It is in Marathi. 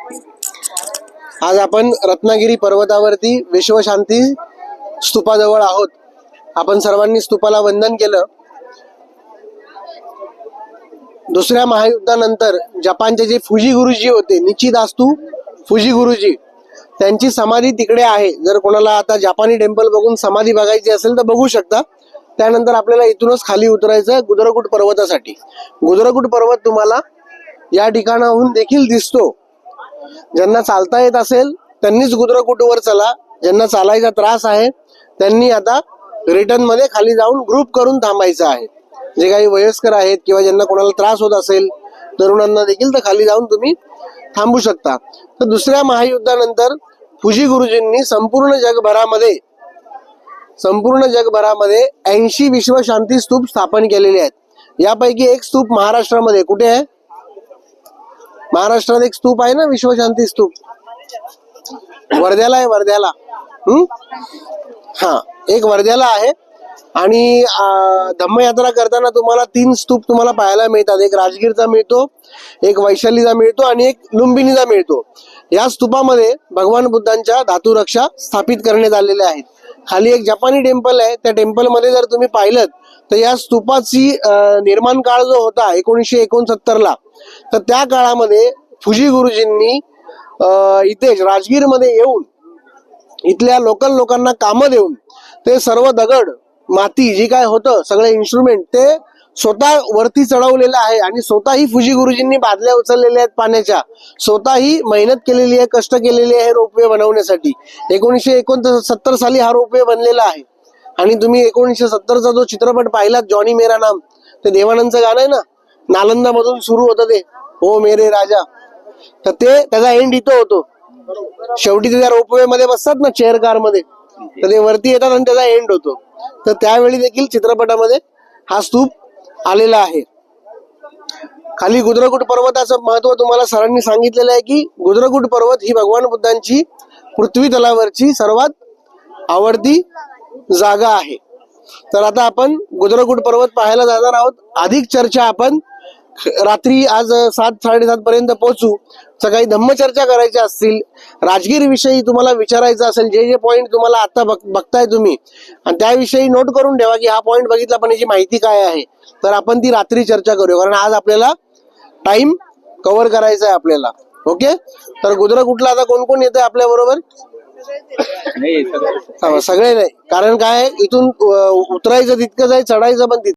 आज आपण रत्नागिरी पर्वतावरती विश्वशांती स्तूपाजवळ आहोत। आपण सर्वांनी स्तूपाला वंदन केलं। दुसऱ्या महायुद्धानंतर जपानचे जे फुजी गुरुजी होते, निचिदास्तू फुजी गुरुजी, त्यांची समाधी तिकडे आहे। जर कोणाला आता जपानी टेम्पल बघून समाधी बघायची असेल तर बघू शकता। त्यानंतर आपल्याला इथूनच खाली उतरायचं गुजरगुट पर्वतासाठी। गुजरगुट पर्वत तुम्हाला या ठिकाणाहून देखील दिसतो। ज्यांना चालता येत असेल त्यांनीच गुजरगुटवर चला, ज्यांना चालायचा त्रास आहे त्यांनी आता रिटर्न मध्ये खाली जाऊन ग्रुप करून थांबायचं आहे। जे काही वयस्कर आहेत किंवा ज्यांना कोणाला त्रास होत असेल तरुणांना देखील तर खाली जाऊन तुम्ही थांबू शकता। तर दुसऱ्या महायुद्धानंतर फुजी गुरुजींनी संपूर्ण जगभरामध्ये 80 विश्वशांती स्तूप स्थापन केलेले आहेत। यापैकी एक स्तूप महाराष्ट्रामध्ये कुठे आहे? महाराष्ट्रात एक स्तूप आहे ना, विश्वशांती स्तूप, वर्ध्याला आहे। वर्ध्याला एक वर्ध्याला आहे। आणि धम्मयात्रा करताना तुम्हाला 3 स्तूप तुम्हाला पाहायला मिळतात। एक राजगीरचा मिळतो, एक वैशालीचा मिळतो आणि एक लुंबिनीचा मिळतो। या स्तूपामध्ये भगवान बुद्धांच्या धातू रक्षा स्थापित करण्यात आलेल्या आहेत। खाली एक जपानी टेम्पल आहे। त्या टेम्पल मध्ये जर तुम्ही पाहिलं तर या स्तूपाची निर्माण काळ जो होता 1969 ला, तर त्या काळामध्ये फुजी गुरुजींनी इथे राजगीर मध्ये येऊन इथल्या लोकल लोकांना कामं देऊन ते सर्व दगड माती जी काय होतं सगळे इन्स्ट्रुमेंट ते स्वतः वरती चढवलेलं आहे। आणि स्वतःही फुजी गुरुजींनी बादल्या उचललेल्या आहेत पाण्याच्या, स्वतःही मेहनत केलेली आहे, कष्ट केलेले आहे रोपवे बनवण्यासाठी। 1969 साली हा रोपवे बनलेला आहे। आणि तुम्ही 1970चा जो चित्रपट पाहिलात जॉनी मेरा नाम, ते देवानंदचं गाणं आहे ना, नालंदा मधून सुरू होतं ते ओ मेरे राजा, तर ते त्याचा एंड इथं होतो। शेवटी ते त्या रोपवे मध्ये बसतात ना, चेअर कार मध्ये, तर ते वरती येतात आणि त्याचा एंड होतो। तर त्यावेळी देखील चित्रपटामध्ये हा स्तूप आलेला आहे। खाली गुजरगुट पर्वताचं महत्व तुम्हाला सरांनी सांगितलेलं आहे की गुजरगुट पर्वत ही भगवान बुद्धांची पृथ्वी तलावरची सर्वात आवडती जागा आहे। तर आता आपण गुजरगुट पर्वत पाहायला जाणार आहोत। अधिक चर्चा आपण रात्री आज 7-7:30 पर्यंत पोहोचू। सकाळी धम्मचर्चा करायच्या असतील, राजगीर विषयी तुम्हाला विचारायचं असेल, जे पॉइंट तुम्हाला आता बघताय तुम्ही, आणि त्याविषयी नोट करून ठेवा की हा पॉइंट बघितला पण याची माहिती काय आहे, तर आपण ती रात्री चर्चा करूया। कारण आज आपल्याला टाइम कव्हर करायचा आहे आपल्याला। ओके, तर गुजरगुटला आता कोण कोण येतंय आपल्या बरोबर? सगळे नाही, कारण काय इथून उतरायचं तितकंच आहे, चढायचं पण तितकं।